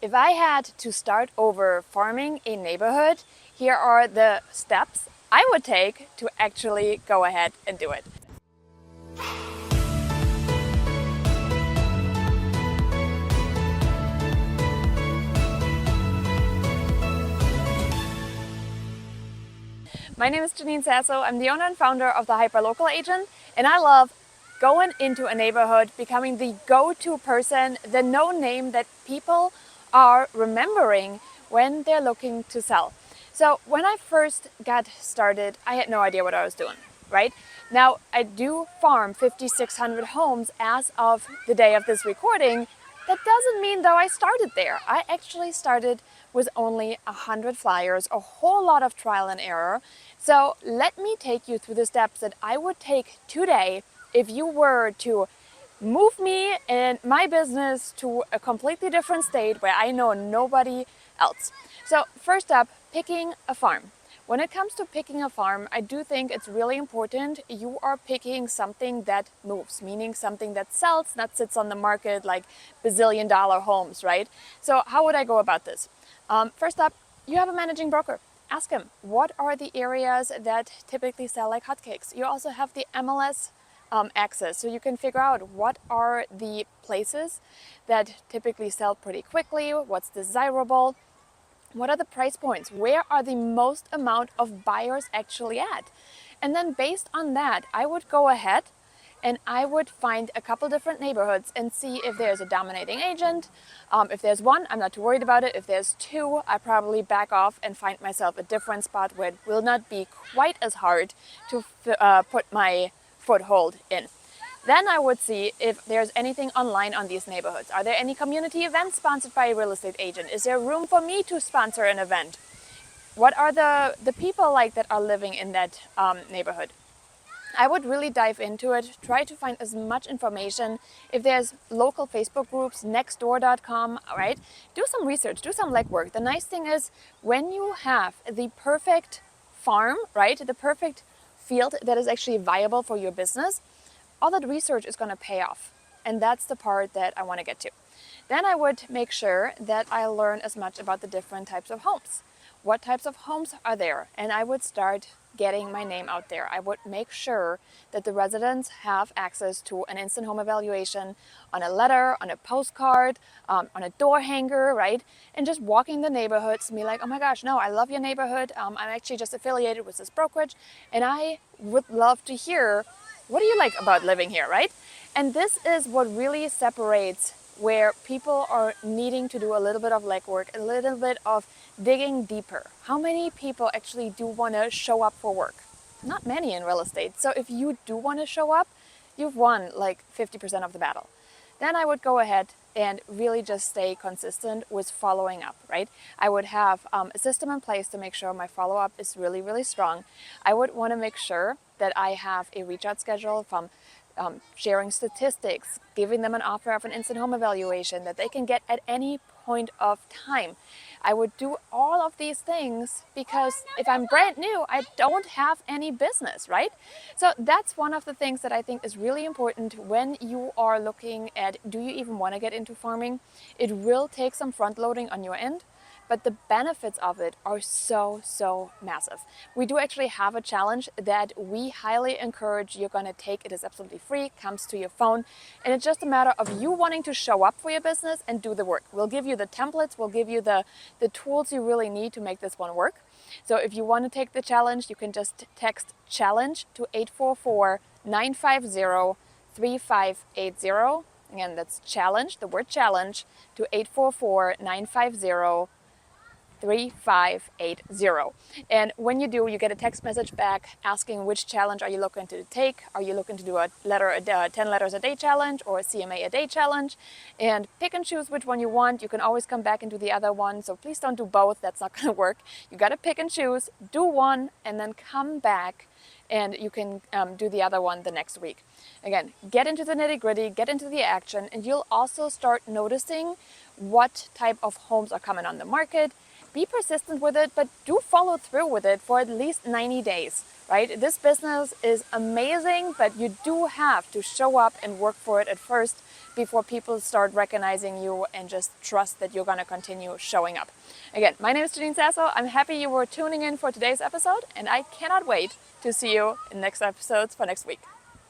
If I had to start over farming a neighborhood, here are the steps I would take to actually go ahead and do it. My name is Janine Sasso. I'm the owner and founder of the Hyperlocal Agent, and I love going into a neighborhood, becoming the go-to person, the no name that people are remembering when they're looking to sell. So when I first got started, I had no idea what I was doing, right? Now I do farm 5,600 homes as of the day of this recording. That doesn't mean though I started there. I actually started with only 100 flyers, a whole lot of trial and error. So let me take you through the steps that I would take today if you were to move me and my business to a completely different state where I know nobody else. So first up, picking a farm. When it comes to picking a farm, I do think it's really important you are picking something that moves, meaning something that sells, not sits on the market like bazillion-dollar homes, right? So how would I go about this? First up, you have a managing broker. Ask him, what are the areas that typically sell like hotcakes? You also have the MLS access, so you can figure out what are the places that typically sell pretty quickly, what's desirable, what are the price points, where are the most amount of buyers actually at. And then based on that, I would go ahead and I would find a couple different neighborhoods and see if there's a dominating agent. If there's one, I'm not too worried about it. If there's two, I probably back off and find myself a different spot where it will not be quite as hard to put my foothold in. Then I would see if there's anything online on these neighborhoods. Are there any community events sponsored by a real estate agent? Is there room for me to sponsor an event? What are the people like that are living in that neighborhood? I would really dive into it, try to find as much information. If there's local Facebook groups, nextdoor.com, right? Do some research, do some legwork. The nice thing is when you have the perfect farm, right? The perfect field that is actually viable for your business, all that research is going to pay off. And that's the part that I want to get to. Then I would make sure that I learn as much about the different types of homes. What types of homes are there? And I would start getting my name out there. I would make sure that the residents have access to an instant home evaluation on a letter, on a postcard, on a door hanger, right? And just walking the neighborhoods and be like, oh my gosh, no, I love your neighborhood. I'm actually just affiliated with this brokerage. And I would love to hear, what do you like about living here, right? And this is what really separates where people are needing to do a little bit of legwork, a little bit of digging deeper. How many people actually do want to show up for work? Not many in real estate. So if you do want to show up, you've won like 50% of the battle. Then I would go ahead and really just stay consistent with following up, right? I would have a system in place to make sure my follow-up is really, really strong. I would want to make sure that I have a reach out schedule from sharing statistics, giving them an offer of an instant home evaluation that they can get at any point of time. I would do all of these things because if I'm brand new, I don't have any business, right? So that's one of the things that I think is really important when you are looking at, do you even want to get into farming? It will take some front loading on your end, but the benefits of it are so, so massive. We do actually have a challenge that we highly encourage you're going to take. It is absolutely free, comes to your phone, and it's just a matter of you wanting to show up for your business and do the work. We'll give you the templates, we'll give you the tools you really need to make this one work. So if you want to take the challenge, you can just text challenge to 844-950-3580. Again, that's challenge, the word challenge, to 844-950-3580. And when you do, you get a text message back asking which challenge are you looking to take. Are you looking to do a 10 letters a day challenge or a CMA a day challenge? And pick and choose which one you want. You can always come back and do the other one. So please don't do both. That's not going to work. You got to pick and choose, do one, and then come back and you can do the other one the next week. Again, get into the nitty-gritty, get into the action, and you'll also start noticing what type of homes are coming on the market. Be persistent with it, but do follow through with it for at least 90 days, right? This business is amazing, but you do have to show up and work for it at first before people start recognizing you and just trust that you're going to continue showing up. Again, my name is Janine Sasso. I'm happy you were tuning in for today's episode, and I cannot wait to see you in next episodes for next week.